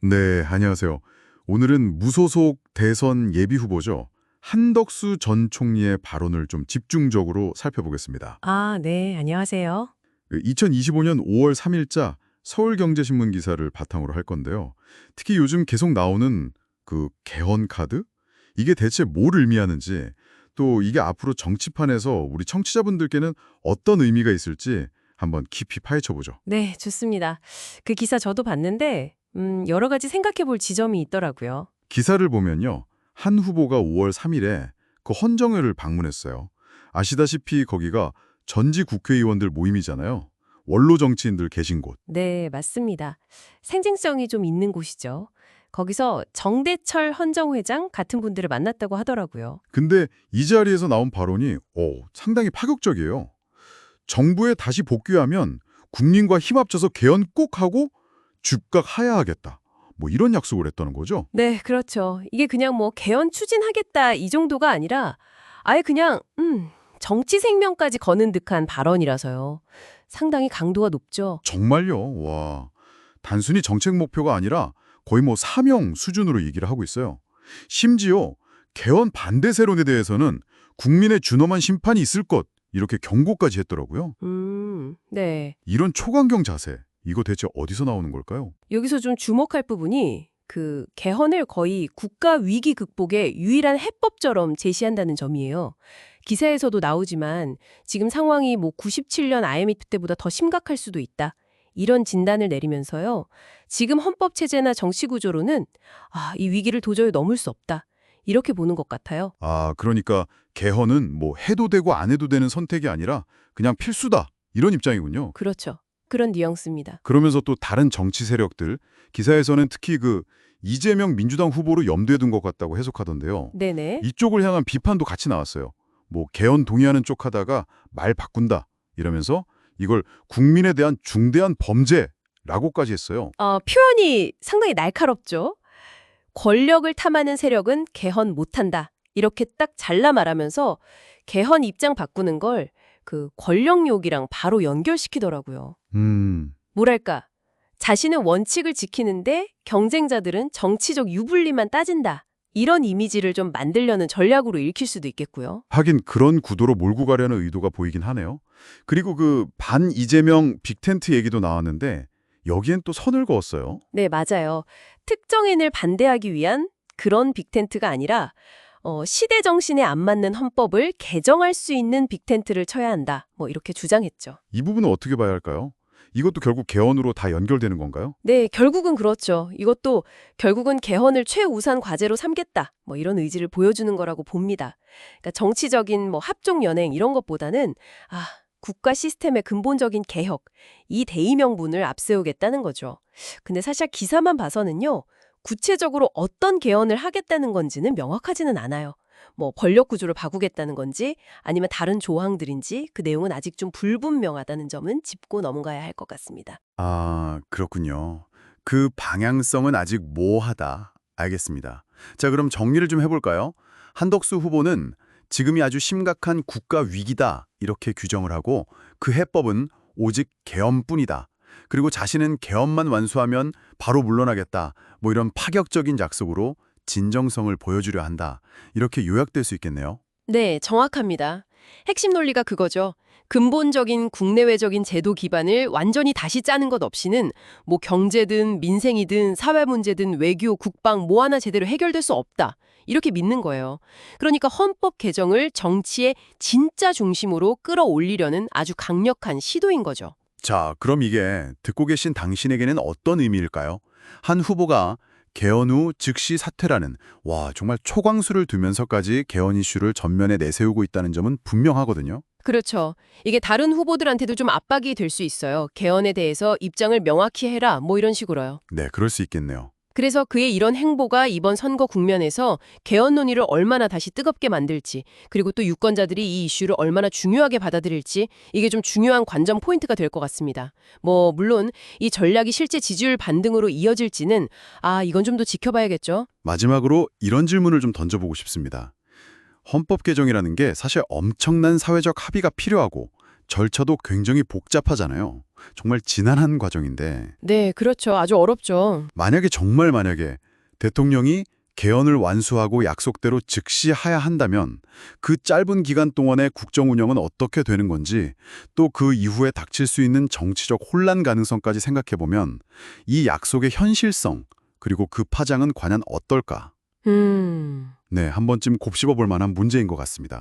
네, 안녕하세요. 오늘은 무소속 대선 예비 후보죠. 한덕수 전 총리의 발언을 좀 집중적으로 살펴보겠습니다. 아, 네, 안녕하세요. 2025년 5월 3일자 서울경제신문 기사를 바탕으로 할 건데요. 특히 요즘 계속 나오는 그 개헌 카드? 이게 대체 뭘 의미하는지, 또 이게 앞으로 정치판에서 우리 청취자분들께는 어떤 의미가 있을지 한번 깊이 파헤쳐보죠. 네, 좋습니다. 그 기사 저도 봤는데, 여러 가지 생각해 볼 지점이 있더라고요. 기사를 보면요. 한 후보가 5월 3일에 그 헌정회를 방문했어요. 아시다시피 거기가 전직 국회의원들 모임이잖아요. 원로 정치인들 계신 곳. 네, 맞습니다. 생진성이 좀 있는 곳이죠. 거기서 정대철 헌정회장 같은 분들을 만났다고 하더라고요. 근데 이 자리에서 나온 발언이 상당히 파격적이에요. 정부에 다시 복귀하면 국민과 힘 합쳐서 개헌 꼭 하고 죽각 하야하겠다. 뭐 이런 약속을 했다는 거죠. 네, 그렇죠. 이게 그냥 뭐 개헌 추진하겠다 이 정도가 아니라 아예 그냥 정치 생명까지 거는 듯한 발언이라서요. 상당히 강도가 높죠. 정말요. 와. 단순히 정책 목표가 아니라 거의 뭐 사명 수준으로 얘기를 하고 있어요. 심지어 개헌 반대 세론에 대해서는 국민의 준엄한 심판이 있을 것 이렇게 경고까지 했더라고요. 네. 이런 초강경 자세, 이거 대체 어디서 나오는 걸까요? 여기서 좀 주목할 부분이 그 개헌을 거의 국가 위기 극복의 유일한 해법처럼 제시한다는 점이에요. 기사에서도 나오지만 지금 상황이 뭐 97년 IMF 때보다 더 심각할 수도 있다. 이런 진단을 내리면서요. 지금 헌법 체제나 정치 구조로는 이 위기를 도저히 넘을 수 없다. 이렇게 보는 것 같아요. 아, 그러니까 개헌은 뭐 해도 되고 안 해도 되는 선택이 아니라 그냥 필수다. 이런 입장이군요. 그렇죠. 그런 뉘앙스입니다. 그러면서 또 다른 정치 세력들, 기사에서는 특히 그 이재명 민주당 후보로 염두에 둔 것 같다고 해석하던데요. 네네. 이쪽을 향한 비판도 같이 나왔어요. 뭐 개헌 동의하는 쪽 하다가 말 바꾼다 이러면서 이걸 국민에 대한 중대한 범죄라고까지 했어요. 표현이 상당히 날카롭죠. 권력을 탐하는 세력은 개헌 못한다. 이렇게 딱 잘라 말하면서 개헌 입장 바꾸는 걸 그 권력욕이랑 바로 연결시키더라고요. 뭐랄까, 자신은 원칙을 지키는데 경쟁자들은 정치적 유불리만 따진다. 이런 이미지를 좀 만들려는 전략으로 읽힐 수도 있겠고요. 하긴 그런 구도로 몰고 가려는 의도가 보이긴 하네요. 그리고 그 반 이재명 빅텐트 얘기도 나왔는데 여기엔 또 선을 그었어요. 네, 맞아요. 특정인을 반대하기 위한 그런 빅텐트가 아니라 시대 정신에 안 맞는 헌법을 개정할 수 있는 빅텐트를 쳐야 한다. 뭐 이렇게 주장했죠. 이 부분은 어떻게 봐야 할까요? 이것도 결국 개헌으로 다 연결되는 건가요? 네, 결국은 그렇죠. 이것도 결국은 개헌을 최우선 과제로 삼겠다. 뭐 이런 의지를 보여주는 거라고 봅니다. 그러니까 정치적인 뭐 합종 연행 이런 것보다는 국가 시스템의 근본적인 개혁, 이 대의명분을 앞세우겠다는 거죠. 근데 사실 기사만 봐서는요. 구체적으로 어떤 개헌을 하겠다는 건지는 명확하지는 않아요. 뭐 권력 구조를 바꾸겠다는 건지 아니면 다른 조항들인지 그 내용은 아직 좀 불분명하다는 점은 짚고 넘어가야 할 것 같습니다. 아, 그렇군요. 그 방향성은 아직 모호하다. 알겠습니다. 자, 그럼 정리를 좀 해볼까요? 한덕수 후보는 지금이 아주 심각한 국가 위기다 이렇게 규정을 하고 그 해법은 오직 개헌뿐이다. 그리고 자신은 개헌만 완수하면 바로 물러나겠다. 뭐 이런 파격적인 약속으로 진정성을 보여주려 한다. 이렇게 요약될 수 있겠네요. 네, 정확합니다. 핵심 논리가 그거죠. 근본적인 국내외적인 제도 기반을 완전히 다시 짜는 것 없이는 뭐 경제든 민생이든 사회 문제든 외교, 국방 뭐 하나 제대로 해결될 수 없다. 이렇게 믿는 거예요. 그러니까 헌법 개정을 정치의 진짜 중심으로 끌어올리려는 아주 강력한 시도인 거죠. 자, 그럼 이게 듣고 계신 당신에게는 어떤 의미일까요? 한 후보가 개헌 후 즉시 사퇴라는 정말 초강수를 두면서까지 개헌 이슈를 전면에 내세우고 있다는 점은 분명하거든요. 그렇죠. 이게 다른 후보들한테도 좀 압박이 될 수 있어요. 개헌에 대해서 입장을 명확히 해라, 뭐 이런 식으로요. 네, 그럴 수 있겠네요. 그래서 그의 이런 행보가 이번 선거 국면에서 개헌 논의를 얼마나 다시 뜨겁게 만들지, 그리고 또 유권자들이 이 이슈를 얼마나 중요하게 받아들일지 이게 좀 중요한 관전 포인트가 될 것 같습니다. 뭐 물론 이 전략이 실제 지지율 반등으로 이어질지는 이건 좀 더 지켜봐야겠죠. 마지막으로 이런 질문을 좀 던져보고 싶습니다. 헌법 개정이라는 게 사실 엄청난 사회적 합의가 필요하고 절차도 굉장히 복잡하잖아요. 정말 지난한 과정인데 네, 그렇죠. 아주 어렵죠. 만약에 대통령이 개헌을 완수하고 약속대로 즉시 하야한다면 그 짧은 기간 동안의 국정 운영은 어떻게 되는 건지 또 그 이후에 닥칠 수 있는 정치적 혼란 가능성까지 생각해보면 이 약속의 현실성 그리고 그 파장은 과연 어떨까? 음. 네, 한 번쯤 곱씹어 볼 만한 문제인 것 같습니다.